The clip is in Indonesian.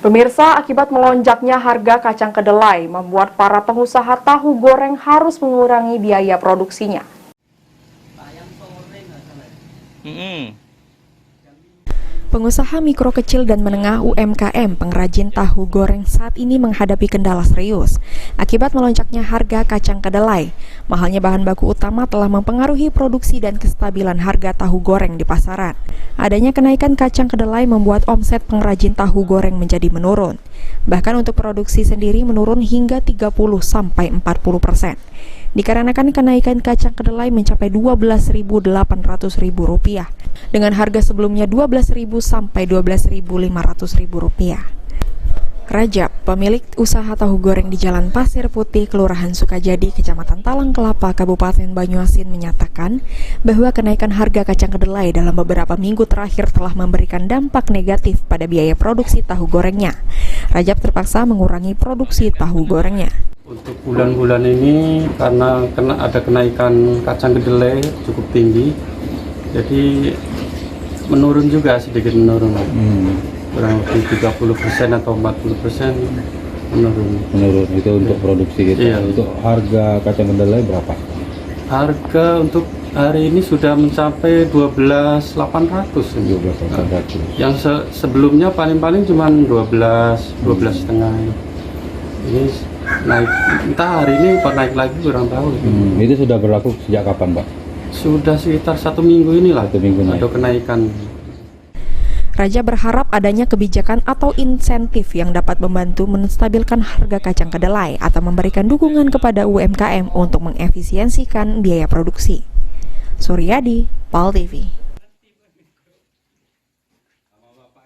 Pemirsa, akibat melonjaknya harga kacang kedelai membuat para pengusaha tahu goreng harus mengurangi biaya produksinya. Pengusaha mikro kecil dan menengah UMKM pengrajin tahu goreng saat ini menghadapi kendala serius akibat melonjaknya harga kacang kedelai. Mahalnya bahan baku utama telah mempengaruhi produksi dan kestabilan harga tahu goreng di pasaran. Adanya kenaikan kacang kedelai membuat omset pengrajin tahu goreng menjadi menurun. Bahkan untuk produksi sendiri menurun hingga 30-40%. Dikarenakan kenaikan kacang kedelai mencapai Rp12.800.000 dengan harga sebelumnya Rp12.000 sampai Rp12.500.000. Rajab, pemilik usaha tahu goreng di Jalan Pasir Putih, Kelurahan Sukajadi, Kecamatan Talang Kelapa, Kabupaten Banyuasin menyatakan bahwa kenaikan harga kacang kedelai dalam beberapa minggu terakhir telah memberikan dampak negatif pada biaya produksi tahu gorengnya. Rajab terpaksa mengurangi produksi tahu gorengnya. Untuk bulan-bulan ini karena ada kenaikan kacang kedelai cukup tinggi, jadi menurun juga, sedikit menurun. Kurang lebih 30% atau 40% menurun. Menurun itu untuk produksi gitu. Iya. Untuk harga kacang kedelai berapa? Harga untuk hari ini sudah mencapai 12.800. 12.800. Yang sebelumnya paling cuma 12,5. Ini naik, entah hari ini kok naik lagi, kurang tahu. Itu sudah berlaku sejak kapan, Pak? Sudah sekitar 1 minggu inilah. 1 minggu naik. Ada kenaikan. Raja berharap adanya kebijakan atau insentif yang dapat membantu menstabilkan harga kacang kedelai atau memberikan dukungan kepada UMKM untuk mengefisiensikan biaya produksi. Suryadi, PAL TV.